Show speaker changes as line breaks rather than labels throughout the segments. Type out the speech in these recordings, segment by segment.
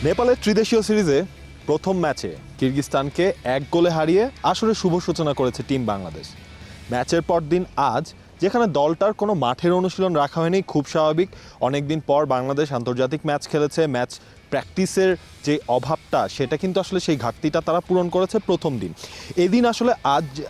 নেপালের ত্রিদেশীয় সিরিজে প্রথম ম্যাচে কিরগিজস্তানকে 1 গোলে হারিয়ে আসরে শুভ সূচনা করেছে টিম বাংলাদেশ। ম্যাচের পর দিন আজ, যেখানে দলটার কোনো মাঠের অনুশীলন রাখা হয়নি, খুব স্বাভাবিক। অনেকদিন পর বাংলাদেশ আন্তর্জাতিক ম্যাচ খেলেছে। ম্যাচ প্র্যাকটিসের যে অভাবটা, সেটা কিন্তু আসলে সেই ঘাটতিটা তারা পূরণ করেছে প্রথম দিন। এদিন আসলে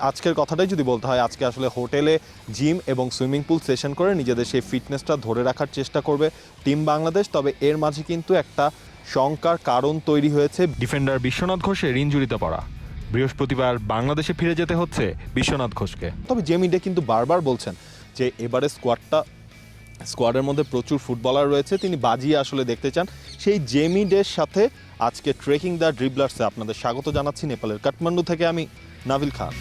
আজকের কথাটাই যদি বলতে হয়, আজকে আসলে হোটেলে জিম এবং সুইমিং পুল সেশন করে নিজেদের সেই ফিটনেসটা ধরে রাখার চেষ্টা করবে টিম বাংলাদেশ। তবে এর মাঝে কিন্তু একটা শঙ্কার কারণ তৈরি হয়েছে। ডিফেন্ডার বিশ্বনাথ ঘোষের ইনজুরিতে পড়া। বৃহস্পতিবার বাংলাদেশে ফিরে যেতে হচ্ছে বিশ্বনাথ ঘোষকে। তবে জেমিডে কিন্তু বারবার বলছেন যে এবারে স্কোয়াডের মধ্যে প্রচুর ফুটবলার রয়েছে, তিনি বাজিয়ে আসলে দেখতে চান। সেই জেমিডের সাথে আজকে ট্রেকিং দ্য ড্রিবলার্সে আপনাদের স্বাগত জানাচ্ছি। নেপালের কাঠমান্ডু থেকে আমি নাভিল খান।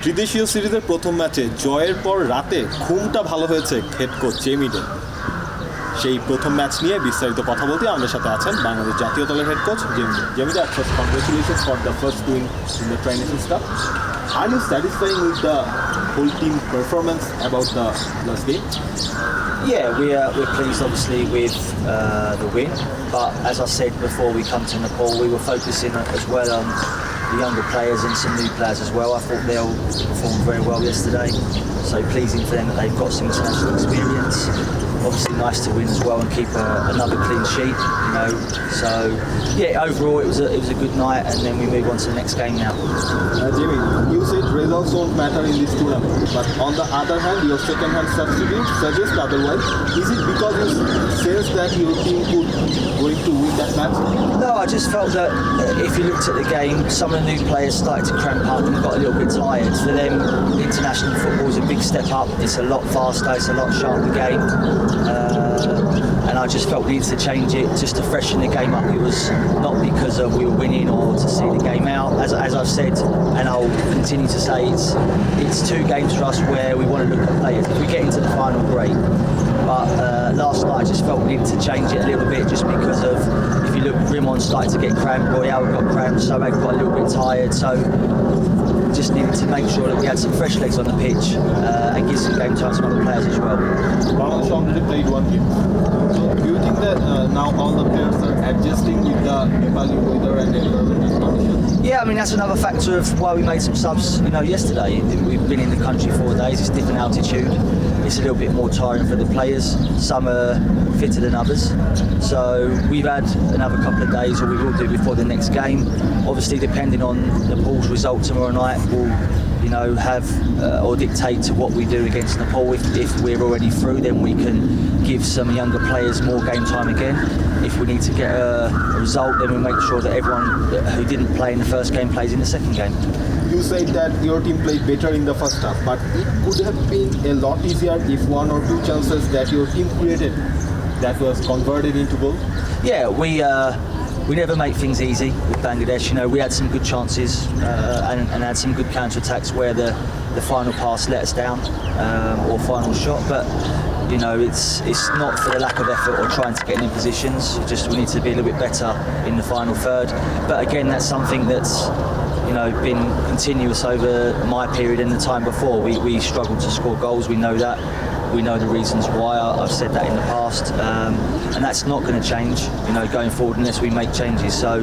ত্রিদেশীয় সিরিজের প্রথম ম্যাচে জয়ের পর রাতে ঘুমটা ভালো হয়েছে হেড কোচ জেমিডে। সেই প্রথম ম্যাচ নিয়ে বিস্তারিত কথা বলতে আমাদের সাথে আছেন বাংলাদেশ জাতীয় দলের হেড কোচ জেমিডে। জেমিডে, at first congratulations for the first win in the training stuff. Are you satisfied with the whole team performance about the last game?
Yeah, we're pleased obviously with the win, but as I said before we come to Nepal, we were focusing as well on the younger players and some new players as well. I thought they all performed very well yesterday, so pleasing for them that they've got some international experience. Obviously nice to win as well and keep another clean sheet, you know. So yeah, overall it was a good night, and then we move on to the next game now.
Jimmy, you said results won't matter in this tournament, but on the other hand, your second-hand substitute suggests otherwise. Is it because you sense that your team could going to win that match?
No, I just felt that if you looked at the game, some of the new players started to cramp up and got a little bit tired. For them, international football is a big step up. It's a lot faster, it's a lot sharper game. And I just felt we needed to change it just to freshen the game up. It was not because we were winning or to see the game out. As I've said, and I'll continue to say, it's two games for us where we want to look at players. If we get into the final, great. But last night I just felt we needed to change it a little bit, just because of, if you look, Rimon started to get cramped, Royale got cramped, Sobek got a little bit tired, so just needed to make sure that we had some fresh legs on the pitch and give some game time to other players as well.
Bangladesh already played one game. So do you think that now all the players are adjusting with the Nepali weather and environmental conditions?
Yeah, I mean that's another factor of why we made some subs, you know, yesterday. We've been in the country 4 days, it's different altitude. It's a little bit more tiring for the players. Some are fitter than others. So we've had another couple of days, or we will do before the next game. Obviously, depending on Nepal's result tomorrow night, will, you know, have or dictate to what we do against Nepal. If we're already through, then we can give some younger players more game time again. If we need to get a result, then we'll make sure that everyone who didn't play in the first game plays in the second game.
You said that your team played better in the first half, but it could have been a lot easier if one or two chances that your team created that was converted into goals.
Yeah, we never make things easy with Bangladesh. You know, we had some good chances and had some good counter-attacks where the final pass let us down, or final shot, but you know, it's not for the lack of effort or trying to get in positions. Just we need to be a little bit better in the final third. But again, that's something that's, you know, been continuous over my period and the time before. We struggled to score goals, we know that. We know the reasons why. I've said that in the past, and that's not going to change, going forward unless we make changes. So,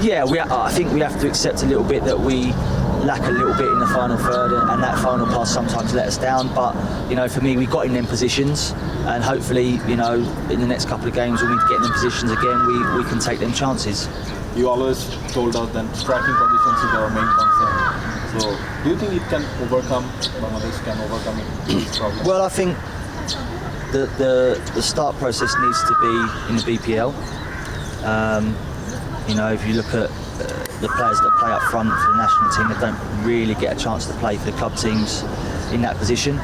yeah, I think we have to accept a little bit that we lack a little bit in the final third, and that final pass sometimes let us down. But for me, we got in them positions, and hopefully, in the next couple of games when we get in them positions again, we can take them chances.
You always told us that striking positions is our main concern. So, do you think it can overcome, Bangladesh can overcome this problem?
Well, I think the start process needs to be in the BPL. If you look at the players that play up front for the national team, they don't really get a chance to play for the club teams in that position.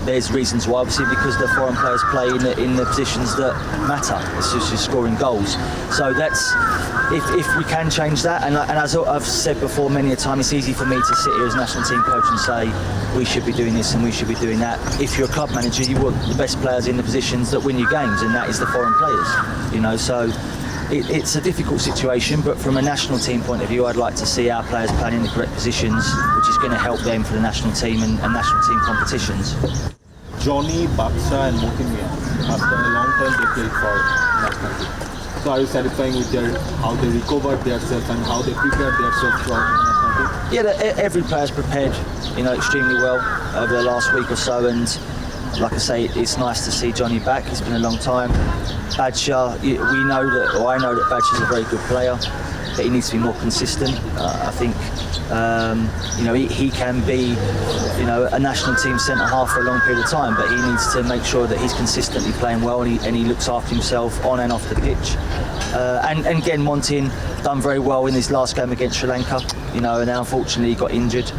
There's reasons why, obviously, because the foreign players play in the positions that matter. It's just scoring goals. So that's if we can change that. And as I've said before many a time, it's easy for me to sit here as national team coach and say we should be doing this and we should be doing that. If you're a club manager, you want the best players in the positions that win you games, and that is the foreign players. So it's a difficult situation, but from a national team point of view, I'd like to see our players playing in the correct positions, which is going to help them for the national team and national team competitions.
Johnny, Baksha and Motimia, after a long time they played for national team. So are you satisfied with how they recovered themselves and how they prepared themselves for national team?
Yeah, every player's prepared, extremely well over the last week or so, and like I say, it's nice to see Johnny back. It's been a long time. Badshah, I know that Badshah's a very good player, but he needs to be more consistent. I think, he can be, a national team centre-half for a long period of time, but he needs to make sure that he's consistently playing well and he looks after himself on and off the pitch. And again, Montin done very well in his last game against Sri Lanka, and unfortunately he got injured.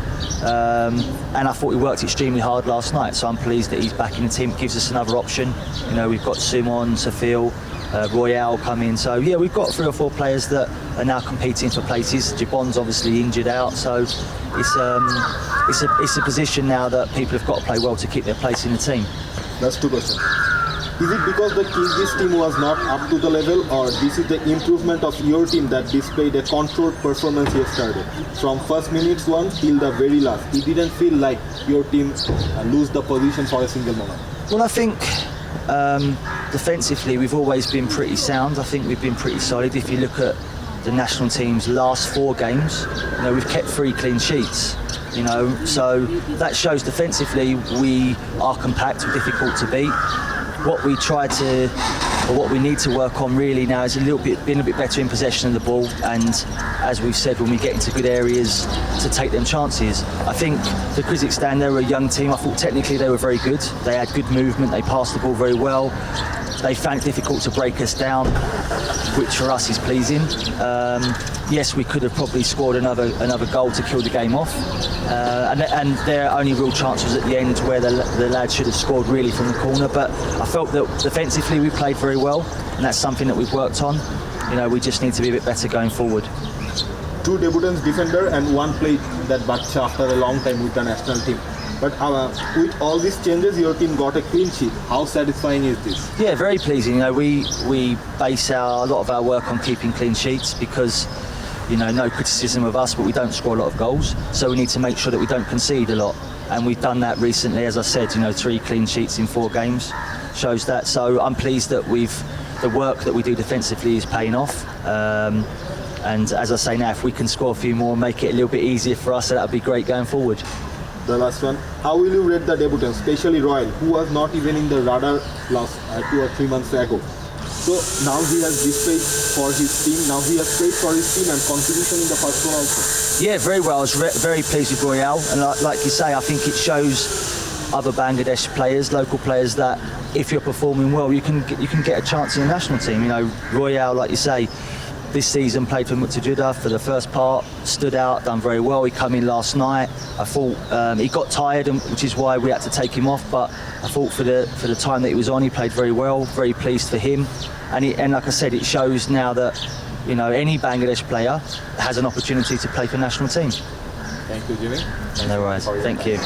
And I thought he worked extremely hard last night, so I'm pleased that he's back in the team. It gives us another option. We've got Sumon, Safil, Royale coming. So yeah, we've got 3 or 4 players that are now competing for places. Jabon's obviously injured out, so it's a position now that people have got to play well to keep their place in the team.
That's 2 questions. Is it because the Kyrgyz team was not up to the level, or this is the improvement of your team that displayed a controlled performance yesterday? From first minutes 1 till the very last, it didn't feel like your team lose the position for a single moment.
Well, I think defensively we've always been pretty sound. I think we've been pretty solid. If you look at the national team's last 4 games, we've kept 3 clean sheets. So that shows defensively we are compact, we're difficult to beat. What we need to work on really now is being a little bit better in possession of the ball, and as we've said, when we get into good areas, to take them chances. I think for Kyrgyzstan, they were a young team. I thought technically they were very good. They had good movement, they passed the ball very well. They found it difficult to break us down, which for us is pleasing. Yes, we could have probably scored another goal to kill the game off, and their only real chance was at the end, where the lads should have scored really from the corner. But I felt that defensively we played very well, and that's something that we've worked on. We just need to be a bit better going forward.
2 debutants defender and 1 played that Baksha after a long time with the national team. But with all these changes, your team got a clean sheet. How satisfying is this?
Yeah, very pleasing. We base a lot of our work on keeping clean sheets because, no criticism of us, but we don't score a lot of goals. So we need to make sure that we don't concede a lot. And we've done that recently, as I said, 3 clean sheets in 4 games shows that. So I'm pleased that the work that we do defensively is paying off. And as I say now, if we can score a few more and make it a little bit easier for us, that would be great going forward.
The last one. How will you rate the debutants, especially Royal, who was not even in the radar last 2 or 3 months ago? So now he has displayed for his team. Now he has played for his team and contribution in the first one also.
Yeah, very well. I was very pleased with Royale, and like you say, I think it shows other Bangladesh players, local players, that if you're performing well, you can get a chance in the national team. Royale, like you say, this season played for Mutajida for the first part, stood out, done very well. He came in last night. I thought he got tired, which is why we had to take him off. But I thought for the time that he was on, he played very well. Very pleased for him. And like I said, it shows now that any Bangladesh player has an opportunity to play for the national team.
Thank you, Jimmy.
No worries. Thank you.